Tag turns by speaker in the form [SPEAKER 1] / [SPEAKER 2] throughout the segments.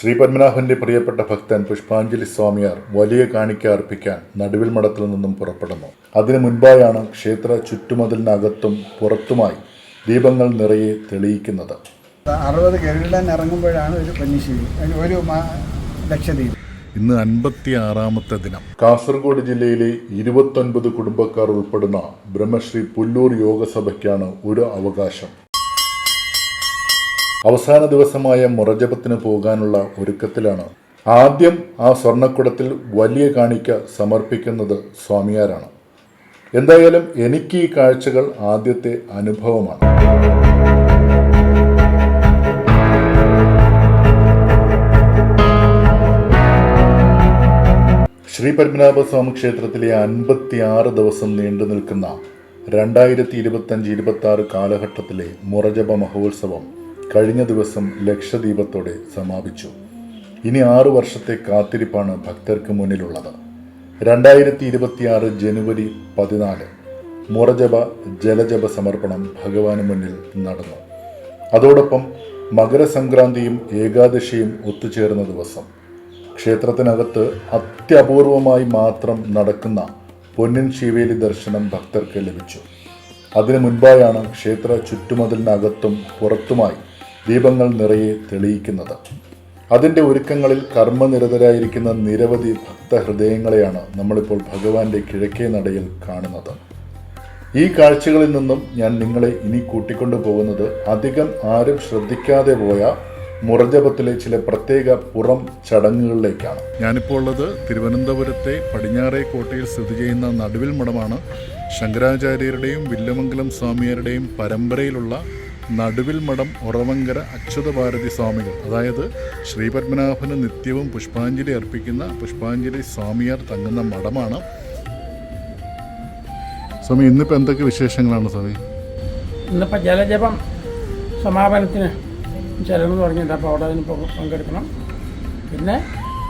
[SPEAKER 1] ശ്രീ പത്മനാഭന്റെ പ്രിയപ്പെട്ട ഭക്തൻ പുഷ്പാഞ്ജലി സ്വാമിയാർ വലിയ കാണിക്ക അർപ്പിക്കാൻ നടുവിൽ മഠത്തിൽ നിന്നും പുറപ്പെടുന്നു. അതിനു മുൻപായാണ് ക്ഷേത്ര ചുറ്റുമതിലിനകത്തും പുറത്തുമായി ദീപങ്ങൾ നിറയെ തെളിയിക്കുന്നത്.
[SPEAKER 2] 60 ഗരുഡൻ ഇറങ്ങുമ്പോഴാണ് ഒരു പന്നിശ്ശേരി, ഒരു ലക്ഷദ്വീപ്.
[SPEAKER 1] ഇന്ന് 56-ാമത്തെ ദിനം. കാസർഗോഡ് ജില്ലയിലെ 29 കുടുംബക്കാർ ഉൾപ്പെടുന്ന ബ്രഹ്മശ്രീ പുല്ലൂർ യോഗസഭയ്ക്കാണ് ഒരു അവകാശം. അവസാന ദിവസമായ മുറജപത്തിന് പോകാനുള്ള ഒരുക്കത്തിലാണ്. ആദ്യം ആ സ്വർണ്ണക്കുടത്തിൽ വലിയ കാണിക്ക സമർപ്പിക്കുന്നത് സ്വാമിയാരാണ്. എന്തായാലും എനിക്ക് ഈ കാഴ്ചകൾ ആദ്യത്തെ അനുഭവമാണ്. ശ്രീ പത്മനാഭ സ്വാമി ക്ഷേത്രത്തിലെ 56 ദിവസം നീണ്ടു നിൽക്കുന്ന 2025-26 കാലഘട്ടത്തിലെ മുറജപ മഹോത്സവം കഴിഞ്ഞ ദിവസം ലക്ഷദീപത്തോടെ സമാപിച്ചു. ഇനി 6 വർഷത്തെ കാത്തിരിപ്പാണ് ഭക്തർക്ക് മുന്നിലുള്ളത്. 2026 ജനുവരി 14 മുറജപ ജലജപ സമർപ്പണം ഭഗവാന് മുന്നിൽ നടന്നു. അതോടൊപ്പം മകരസംക്രാന്തിയും ഏകാദശിയും ഒത്തുചേർന്ന ദിവസം ക്ഷേത്രത്തിനകത്ത് അത്യപൂർവമായി മാത്രം നടക്കുന്ന പൊന്നിൻ ശീവേലി ദർശനം ഭക്തർക്ക് ലഭിച്ചു. അതിനു മുൻപായാണ് ക്ഷേത്ര ചുറ്റുമതിലിനകത്തും പുറത്തുമായി ദീപങ്ങൾ നിറയെ തെളിയിക്കുന്നത്. അതിൻ്റെ ഒരുക്കങ്ങളിൽ കർമ്മനിരതരായിരിക്കുന്ന നിരവധി ഭക്തഹൃദയങ്ങളെയാണ് നമ്മളിപ്പോൾ ഭഗവാന്റെ കിഴക്കേ നടയിൽ കാണുന്നത്. ഈ കാഴ്ചകളിൽ നിന്നും ഞാൻ നിങ്ങളെ ഇനി കൂട്ടിക്കൊണ്ടു പോകുന്നത് അധികം ആരും ശ്രദ്ധിക്കാതെ പോയ മുറജപത്തിലെ ചില പ്രത്യേക പുറം ചടങ്ങുകളിലേക്കാണ്. ഞാനിപ്പോൾ ഉള്ളത് തിരുവനന്തപുരത്തെ പടിഞ്ഞാറേ കോട്ടയിൽ സ്ഥിതി ചെയ്യുന്ന നടുവിൽ മഠമാണ്. ശങ്കരാചാര്യരുടെയും വില്ലമംഗലം സ്വാമിയാരുടെയും പരമ്പരയിലുള്ള നടുവിൽ മഠം ഒറവങ്കര അച്യുത ഭാരതി സ്വാമികൾ, അതായത് ശ്രീ പത്മനാഭന് നിത്യവും പുഷ്പാഞ്ജലി അർപ്പിക്കുന്ന പുഷ്പാഞ്ജലി സ്വാമിയാർ തങ്ങുന്ന മഠമാണ്. സ്വാമി, ഇന്നിപ്പോൾ എന്തൊക്കെ വിശേഷങ്ങളാണ് സ്വാമി?
[SPEAKER 3] ഇന്നിപ്പോൾ ജലജപം സമാപനത്തിന് ചെലവ് തുടങ്ങിയിട്ട്, അപ്പോൾ അവിടെ അതിന് പങ്കെടുക്കണം. പിന്നെ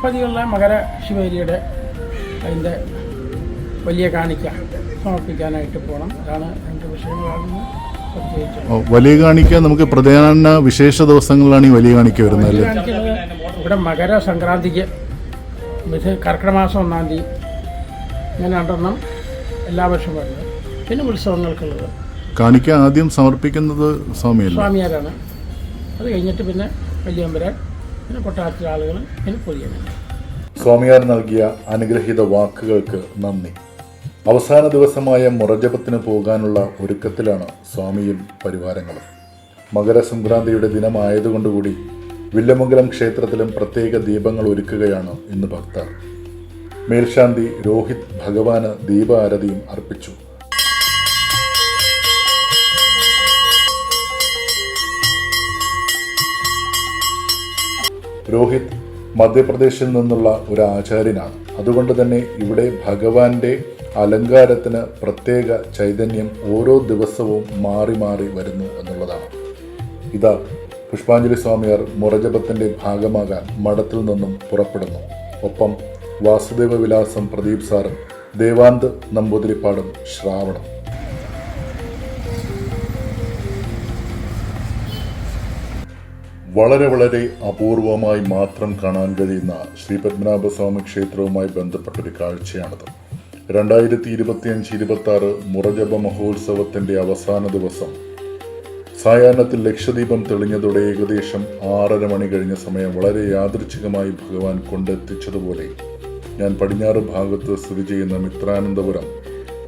[SPEAKER 3] പതിയുള്ള മകര ശിവേലിയുടെ അതിൻ്റെ വലിയ കാണിക്ക സമർപ്പിക്കാനായിട്ട് പോകണം. അതാണ് രണ്ട് വിഷയങ്ങളാണെന്ന് പ്രത്യേകിച്ച്.
[SPEAKER 1] വലിയ കാണിക്ക നമുക്ക് പ്രധാന വിശേഷ ദിവസങ്ങളിലാണ് ഈ വലിയ കാണിക്ക വരുന്നത്.
[SPEAKER 3] ഇവിടെ മകര സംക്രാന്തിക്ക് കർക്കിടക മാസം 1-ാം തീയതി ഇങ്ങനെ 2 എല്ലാ വർഷവും വരുന്നത്. പിന്നെ ഉത്സവങ്ങൾക്കുള്ളത്
[SPEAKER 1] കാണിക്ക ആദ്യം സമർപ്പിക്കുന്നത്
[SPEAKER 3] സ്വാമിയാരാണ്. അത് കഴിഞ്ഞിട്ട് പിന്നെ വലിയമ്പരാൻ, പിന്നെ കൊട്ടാരത്തിലെ ആളുകൾ, പിന്നെ പൊതിയൻ.
[SPEAKER 1] സ്വാമിയാർ നൽകിയ അനുഗ്രഹീത വാക്കുകൾക്ക് നന്ദി. അവസാന ദിവസമായ മുറജപത്തിന് പോകാനുള്ള ഒരുക്കത്തിലാണ് സ്വാമിയും പരിവാരങ്ങളും. മകരസംക്രാന്തിയുടെ ദിനമായതുകൊണ്ടുകൂടി വില്ലമംഗലം ക്ഷേത്രത്തിലും പ്രത്യേക ദീപങ്ങൾ ഒരുക്കുകയാണ് ഇന്ന് ഭക്തർ. മേൽശാന്തി രോഹിത് ഭഗവാന് ദീപാരതിയും അർപ്പിച്ചു. രോഹിത് മധ്യപ്രദേശിൽ നിന്നുള്ള ഒരു ആചാര്യനാണ്. അതുകൊണ്ട് തന്നെ ഇവിടെ ഭഗവാന്റെ അലങ്കാരത്തിന് പ്രത്യേക ചൈതന്യം ഓരോ ദിവസവും മാറി മാറി വരുന്നു എന്നുള്ളതാണ്. ഇതാ പുഷ്പാഞ്ജലി സ്വാമിയാർ മുറജപത്തിന്റെ ഭാഗമാകാൻ മഠത്തിൽ നിന്നും പുറപ്പെടുന്നു. ഒപ്പം വാസുദേവ വിലാസം പ്രദീപ് സാറും ദേവാന്ത് നമ്പൂതിരിപ്പാടും ശ്രാവണം. വളരെ വളരെ അപൂർവമായി മാത്രം കാണാൻ കഴിയുന്ന ശ്രീ പത്മനാഭ സ്വാമി ക്ഷേത്രവുമായി ബന്ധപ്പെട്ടൊരു കാഴ്ചയാണിത്. 2025-26 മുറജപ മഹോത്സവത്തിന്റെ അവസാന ദിവസം സായാഹ്നത്തിൽ ലക്ഷദീപം തെളിഞ്ഞതോടെ ഏകദേശം 6:30 മണി കഴിഞ്ഞ സമയം വളരെ യാദൃച്ഛികമായി ഭഗവാൻ കൊണ്ടെത്തിച്ചതുപോലെ ഞാൻ പടിഞ്ഞാറ് ഭാഗത്ത് സ്ഥിതി ചെയ്യുന്ന മിത്രാനന്തപുരം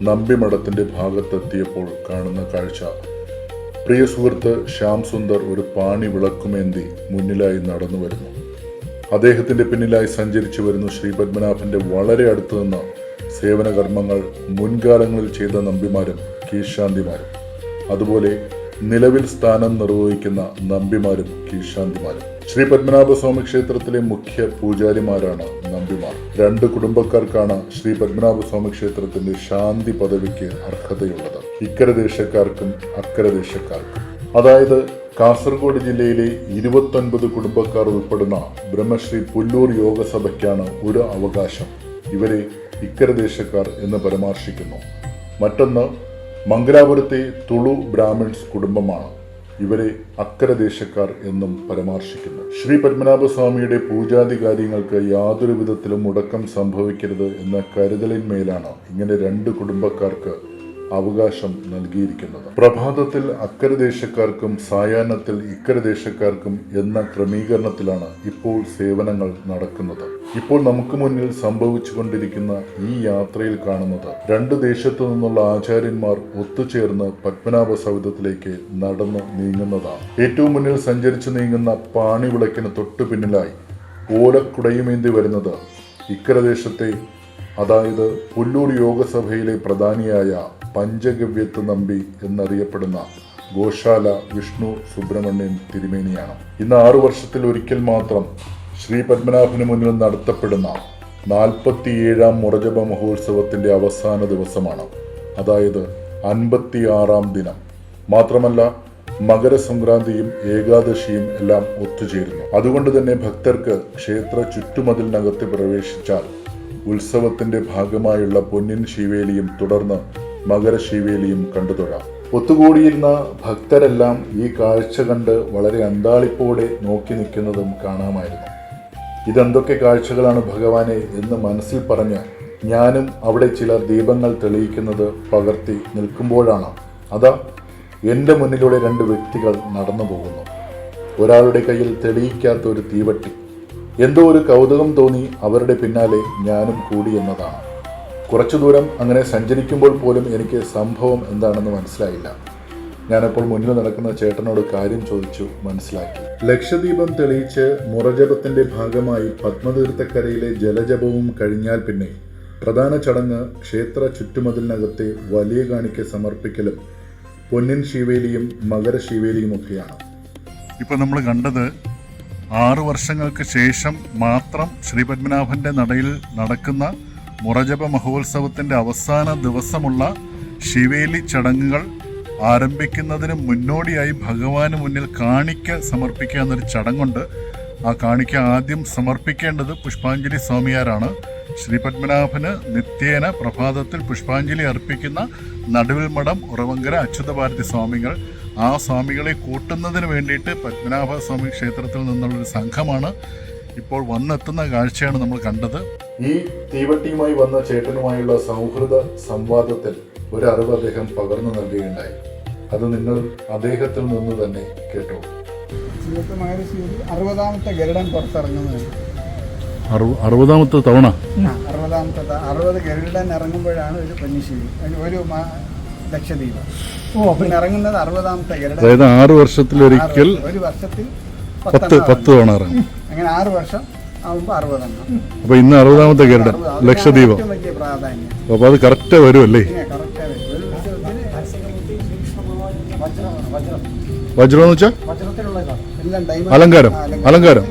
[SPEAKER 1] നമ്പിമഠത്തിന്റെ ഭാഗത്തെത്തിയപ്പോൾ കാണുന്ന കാഴ്ച, പ്രിയ സുഹൃത്ത് ശ്യാം സുന്ദർ ഒരു പാണി വിളക്കുമേന്തി മുന്നിലായി നടന്നു വരുന്നു. അദ്ദേഹത്തിന്റെ പിന്നിലായി സഞ്ചരിച്ചു വരുന്നു ശ്രീ പത്മനാഭന്റെ വളരെ അടുത്തു നിന്ന് സേവന കർമ്മങ്ങൾ മുൻകാലങ്ങളിൽ ചെയ്ത നമ്പിമാരും കീഴ്ശാന്തിമാരും, അതുപോലെ നിലവിൽ സ്ഥാനം നിർവഹിക്കുന്ന നമ്പിമാരും കീഴ്ശാന്തിമാരും. ശ്രീ പത്മനാഭ സ്വാമി ക്ഷേത്രത്തിലെ മുഖ്യ പൂജാരിമാരാണ് നമ്പിമാർ. 2 കുടുംബക്കാർക്കാണ് ശ്രീ പത്മനാഭ സ്വാമി ക്ഷേത്രത്തിന്റെ ശാന്തി പദവിക്ക് അർഹതയുള്ളത്. ഇക്കര ദേശക്കാർക്കും അക്കര ദേശക്കാർക്കും. അതായത് കാസർഗോഡ് ജില്ലയിലെ 29 കുടുംബക്കാർ ഉൾപ്പെടുന്ന ബ്രഹ്മശ്രീ പുല്ലൂർ യോഗസഭയ്ക്കാണ് ഒരു അവകാശം. ഇവരെ ഇക്കര ദേശക്കാർ എന്ന് പരാമർശിക്കുന്നു. മറ്റൊന്ന് മംഗലാപുരത്തെ തുളു ബ്രാഹ്മിൺസ് കുടുംബമാണ്. ഇവരെ അക്കരദേശക്കാർ എന്നും പരാമർശിക്കുന്നു. ശ്രീ പത്മനാഭസ്വാമിയുടെ പൂജാതി കാര്യങ്ങൾക്ക് യാതൊരു വിധത്തിലും മുടക്കം സംഭവിക്കരുത് എന്ന കരുതലിന്മേലാണ് ഇങ്ങനെ 2 കുടുംബക്കാർക്ക് അവകാശം നൽകിയിരിക്കുന്നത്. പ്രഭാതത്തിൽ അക്കരദേശക്കാർക്കും സായാഹ്നത്തിൽ ഇക്കരദേശക്കാർക്കും എന്ന ക്രമീകരണത്തിലാണ് ഇപ്പോൾ സേവനങ്ങൾ നടക്കുന്നത്. ഇപ്പോൾ നമുക്ക് മുന്നിൽ സംഭവിച്ചുകൊണ്ടിരിക്കുന്ന ഈ യാത്രയിൽ കാണുന്നത് 2 ദേശത്തു നിന്നുള്ള ആചാര്യന്മാർ ഒത്തുചേർന്ന് പത്മനാഭ സൗധത്തിലേക്ക് നടന്ന് നീങ്ങുന്നതാണ്. ഏറ്റവും മുന്നിൽ സഞ്ചരിച്ചു നീങ്ങുന്ന പാണിവിളക്കിന് തൊട്ടു പിന്നിലായി ഓലക്കുടയുമേന്തി വരുന്നത് ഇക്കരദേശത്തെ, അതായത് പുല്ലൂർ യോഗസഭയിലെ പ്രധാനിയായ പഞ്ചഗവ്യത്ത് നമ്പി എന്നറിയപ്പെടുന്ന ഗോശാല വിഷ്ണു സുബ്രഹ്മണ്യൻ തിരുമേനിയാണ്. ഇന്ന് 6 വർഷത്തിൽ ഒരിക്കൽ മാത്രം ശ്രീ പത്മനാഭന് മുന്നിൽ നടത്തപ്പെടുന്ന 47ാം മുറജപ മഹോത്സവത്തിന്റെ അവസാന ദിവസമാണ്, അതായത് 56ാം ദിനം. മാത്രമല്ല മകരസംക്രാന്തിയും ഏകാദശിയും എല്ലാം ഒത്തുചേരുന്നു. അതുകൊണ്ട് തന്നെ ഭക്തർക്ക് ക്ഷേത്ര ചുറ്റുമതിലിനകത്ത് പ്രവേശിച്ചാൽ ഉത്സവത്തിന്റെ ഭാഗമായുള്ള പൊന്നിൻ ശിവേലിയും തുടർന്ന് മകരശിവേലിയും കണ്ടുതൊഴാം. ഒത്തുകൂടിയിരുന്ന ഭക്തരെല്ലാം ഈ കാഴ്ച കണ്ട് വളരെ അന്താളിപ്പോടെ നോക്കി നിൽക്കുന്നതും കാണാമായിരുന്നു. ഇതെന്തൊക്കെ കാഴ്ചകളാണ് ഭഗവാനെ എന്ന് മനസ്സിൽ പറഞ്ഞ് ഞാനും അവിടെ ചില ദീപങ്ങൾ തെളിയിക്കുന്നത് പകർത്തി നിൽക്കുമ്പോഴാണ് അതാ എൻ്റെ മുന്നിലൂടെ 2 വ്യക്തികൾ നടന്നു പോകുന്നു. ഒരാളുടെ കയ്യിൽ തെളിയിക്കാത്ത ഒരു തീവട്ടി. എന്തോ ഒരു കൗതുകം തോന്നി അവരുടെ പിന്നാലെ ഞാനും കൂടി എന്നതാണ്. കുറച്ചു ദൂരം അങ്ങനെ സഞ്ചരിക്കുമ്പോൾ പോലും എനിക്ക് സംഭവം എന്താണെന്ന് മനസ്സിലായില്ല. ഞാനപ്പോൾ മുന്നിൽ നടക്കുന്ന ചേട്ടനോട് കാര്യം ചോദിച്ചു മനസ്സിലാക്കി. ലക്ഷദീപം തെളിയിച്ച് മുറജപത്തിന്റെ ഭാഗമായി പത്മതീർത്ഥക്കരയിലെ ജലജപവും കഴിഞ്ഞാൽ പിന്നെ പ്രധാന ചടങ്ങ് ക്ഷേത്ര ചുറ്റുമതിലിനകത്തെ വലിയ കാണിക്ക് സമർപ്പിക്കലും പൊന്നിൻ ശിവേലിയും മകരശിവേലിയും ഒക്കെയാണ്. ഇപ്പൊ നമ്മൾ കണ്ടത് 6 വർഷങ്ങൾക്ക് ശേഷം മാത്രം ശ്രീ പത്മനാഭന്റെ നടയിൽ നടക്കുന്ന മുറജപ മഹോത്സവത്തിന്റെ അവസാന ദിവസമുള്ള ശിവേലി ചടങ്ങുകൾ ആരംഭിക്കുന്നതിന് മുന്നോടിയായി ഭഗവാന് മുന്നിൽ കാണിക്ക സമർപ്പിക്കുക എന്നൊരു ചടങ്ങുണ്ട്. ആ കാണിക്ക ആദ്യം സമർപ്പിക്കേണ്ടത് പുഷ്പാഞ്ജലി സ്വാമിയാരാണ്. ശ്രീ പത്മനാഭന് നിത്യേന പ്രഭാതത്തിൽ പുഷ്പാഞ്ജലി അർപ്പിക്കുന്ന നടുവിൽ മഠം ഉറവങ്കര അച്യുതഭാരതി സ്വാമികൾ, ആ സ്വാമികളെ കൂട്ടുന്നതിന് വേണ്ടിയിട്ട് പത്മനാഭ സ്വാമി ക്ഷേത്രത്തിൽ നിന്നുള്ളൊരു സംഘമാണ് ഇപ്പോൾ വന്നെത്തുന്ന കാഴ്ചയാണ് നമ്മൾ കണ്ടത്. ഈ തീവട്ടിയുമായി വന്ന ചേട്ടനുമായുള്ള സൗഹൃദ സംവാദത്തിൽ ഒരു അറിവ് അദ്ദേഹം പകർന്നു നൽകുകയുണ്ടായി. അത് നിങ്ങൾ അദ്ദേഹത്തിൽ നിന്ന് തന്നെ കേട്ടോ.
[SPEAKER 2] ജീവിതത്തിൽ മകരശിവേലി 60ാമത്തെ ഗരുഡൻ പുറത്തിറങ്ങുന്നതാണ്.
[SPEAKER 1] 60ാമത്തെ തവണ
[SPEAKER 2] 60 ഗരുഡൻ ഇറങ്ങുമ്പോഴാണ് ഒരു പൊന്നിശിവേലി, ഒരു ലക്ഷദ്വീപ്. പിന്നെ ഇറങ്ങുന്നത് 60ാമത്തെ ഗരുഡൻ.
[SPEAKER 1] അതായത് 6 വർഷത്തിലൊരിക്കൽ,
[SPEAKER 2] ഒരു വർഷത്തിൽ
[SPEAKER 1] 10 തവണ ഇറങ്ങും.
[SPEAKER 2] അങ്ങനെ 6 വർഷം ആവുമ്പോൾ 60 എണ്ണം.
[SPEAKER 1] അപ്പൊ ഇന്ന് 60ാമത്തെ ഗരുഡൻ ലക്ഷദ്വീപ്.
[SPEAKER 2] വലിയ പ്രാധാന്യം.
[SPEAKER 1] അപ്പൊ അത് കറക്റ്റ് വരുമല്ലേ? വജ്രം എന്ന് വെച്ചാൽ അലങ്കാരം. അലങ്കാരം.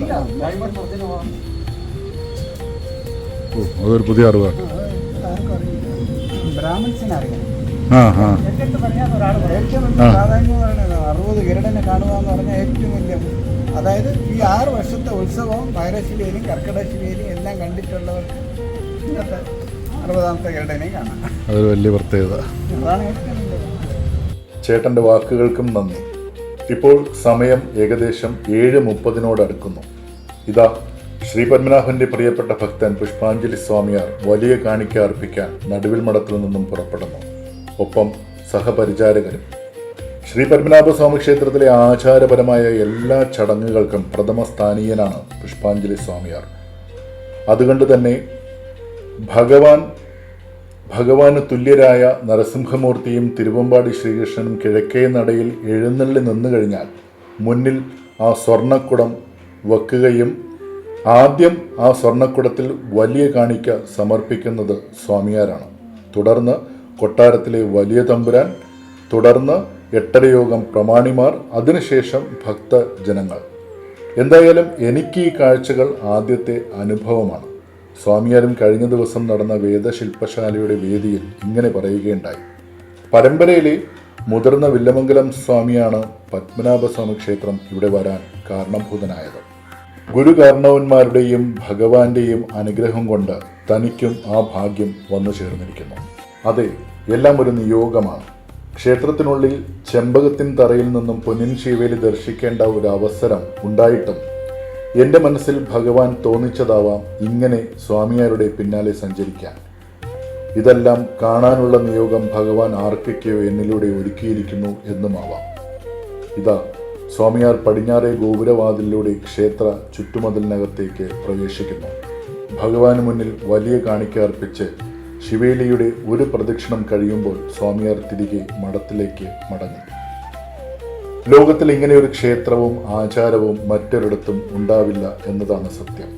[SPEAKER 1] ഓ, അതൊരു പുതിയ അറിവാണ്.
[SPEAKER 2] ബ്രാഹ്മിൻസിനെ അറിയാം.
[SPEAKER 1] ഏറ്റവും
[SPEAKER 2] പ്രാധാന്യം പറയുന്നത് 60 ഗരുഡനെ കാണുക എന്ന് പറഞ്ഞാൽ ഏറ്റവും വലിയ, അതായത് ഈ 6 വർഷത്തെ ഉത്സവവും മകരശിവേലിയും കർക്കിടകശിവേലിയും എല്ലാം കണ്ടിട്ടുള്ളവർക്ക് ഇന്നത്തെ 60ാമത്തെ ഗരുഡനെയും കാണാം.
[SPEAKER 1] അതൊരു വലിയ പ്രത്യേകത.
[SPEAKER 2] അതാണ് ഏറ്റവും വലിയ.
[SPEAKER 1] ചേട്ടന്റെ വാക്കുകൾക്കും നന്ദി. ഇപ്പോൾ സമയം ഏകദേശം 7:30 അടുക്കുന്നു. ഇതാ ശ്രീ പത്മനാഭന്റെ പ്രിയപ്പെട്ട ഭക്തൻ പുഷ്പാഞ്ജലി സ്വാമിയാർ വലിയ കാണിക്ക അർപ്പിക്കാൻ നടുവിൽ മഠത്തിൽ നിന്നും പുറപ്പെടുന്നു. ഒപ്പം സഹപരിചാരകരും. ശ്രീ പത്മനാഭ സ്വാമി ക്ഷേത്രത്തിലെ ആചാരപരമായ എല്ലാ ചടങ്ങുകൾക്കും പ്രഥമ സ്ഥാനീയനാണ് പുഷ്പാഞ്ജലി സ്വാമിയാർ. അതുകൊണ്ട് തന്നെ ഭഗവാന് തുല്യരായ നരസിംഹമൂർത്തിയും തിരുവമ്പാടി ശ്രീകൃഷ്ണനും കിഴക്കേ നടയിൽ എഴുന്നള്ളി നിന്നു കഴിഞ്ഞാൽ മുന്നിൽ ആ സ്വർണ്ണക്കുടം വെക്കുകയും ആദ്യം ആ സ്വർണ്ണക്കുടത്തിൽ വലിയ കാണിക്ക സമർപ്പിക്കുന്നത് സ്വാമിയാരാണ്. തുടർന്ന് കൊട്ടാരത്തിലെ വലിയ തമ്പുരാൻ, തുടർന്ന് 8 യോഗം പ്രമാണിമാർ, അതിനുശേഷം ഭക്തജനങ്ങൾ. എന്തായാലും എനിക്ക് ഈ കാഴ്ചകൾ ആദ്യത്തെ അനുഭവമാണ്. സ്വാമിയാരും കഴിഞ്ഞ ദിവസം നടന്ന വേദശില്പശാലയുടെ വേദിയിൽ ഇങ്ങനെ പറയുകയുണ്ടായി. പരമ്പരയിലെ മുതിർന്ന വില്ലമംഗലം സ്വാമിയാണ് പത്മനാഭസ്വാമി ക്ഷേത്രം ഇവിടെ വരാൻ കാരണഭൂതനായത്. ഗുരുകാരണവന്മാരുടെയും ഭഗവാന്റെയും അനുഗ്രഹം കൊണ്ട് തനിക്കും ആ ഭാഗ്യം വന്നു ചേർന്നിരിക്കുന്നു. അതെ, എല്ലാം ഒരു നിയോഗമാണ്. ക്ഷേത്രത്തിനുള്ളിൽ ചെമ്പകത്തിൻ തറയിൽ നിന്നും പൊന്നിൻ ശിവേലി ദർശിക്കേണ്ട ഒരു അവസരം ഉണ്ടായിട്ടും എൻ്റെ മനസ്സിൽ ഭഗവാൻ തോന്നിച്ചതാവാം ഇങ്ങനെ സ്വാമിയാരുടെ പിന്നാലെ സഞ്ചരിക്കാൻ. ഇതെല്ലാം കാണാനുള്ള നിയോഗം ഭഗവാൻ ആർക്കൊക്കെയോ എന്നിലൂടെ ഒരുക്കിയിരിക്കുന്നു എന്നുമാവാം. ഇതാ സ്വാമിയാർ പടിഞ്ഞാറേ ഗോപുരവാതിലൂടെ ക്ഷേത്ര ചുറ്റുമതിലിനകത്തേക്ക് പ്രവേശിക്കുന്നു. ഭഗവാന് മുന്നിൽ വലിയ കാണിക്ക അർപ്പിച്ച് ശിവേലിയുടെ ഒരു പ്രദക്ഷിണം കഴിയുമ്പോൾ സ്വാമിയാർ തിരികെ മഠത്തിലേക്ക് മടങ്ങും. ലോകത്തിൽ ഇങ്ങനെ ഒരു ക്ഷേത്രവും ആചാരവും മറ്റൊരിടത്തും ഉണ്ടാവില്ല എന്നതാണ് സത്യം.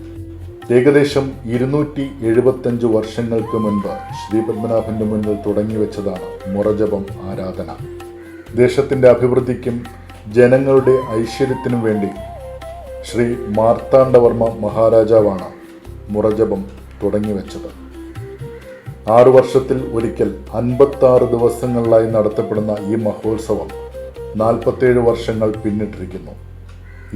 [SPEAKER 1] ഏകദേശം 275 വർഷങ്ങൾക്ക് മുൻപ് ശ്രീപത്മനാഭന്റെ മുന്നിൽ തുടങ്ങിവെച്ചതാണ് മുറജപം ആരാധന. ദേശത്തിൻ്റെ അഭിവൃദ്ധിക്കും ജനങ്ങളുടെ ഐശ്വര്യത്തിനും വേണ്ടി ശ്രീ മാർത്താണ്ഡവർമ്മ മഹാരാജാവാണ് മുറജപം തുടങ്ങിവെച്ചത്. 6 വർഷത്തിൽ ഒരിക്കൽ 56 ദിവസങ്ങളിലായി നടത്തപ്പെടുന്ന ഈ മഹോത്സവം 47 വർഷങ്ങൾ പിന്നിട്ടിരിക്കുന്നു.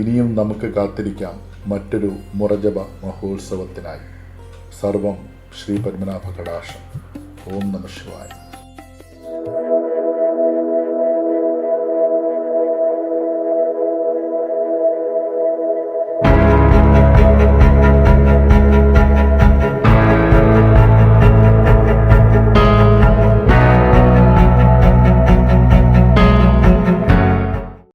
[SPEAKER 1] ഇനിയും നമുക്ക് കാത്തിരിക്കാം മറ്റൊരു മുറജപ മഹോത്സവത്തിനായി. സർവം ശ്രീ പത്മനാഭ കടാക്ഷം. ഓം നമഃ ശിവായ.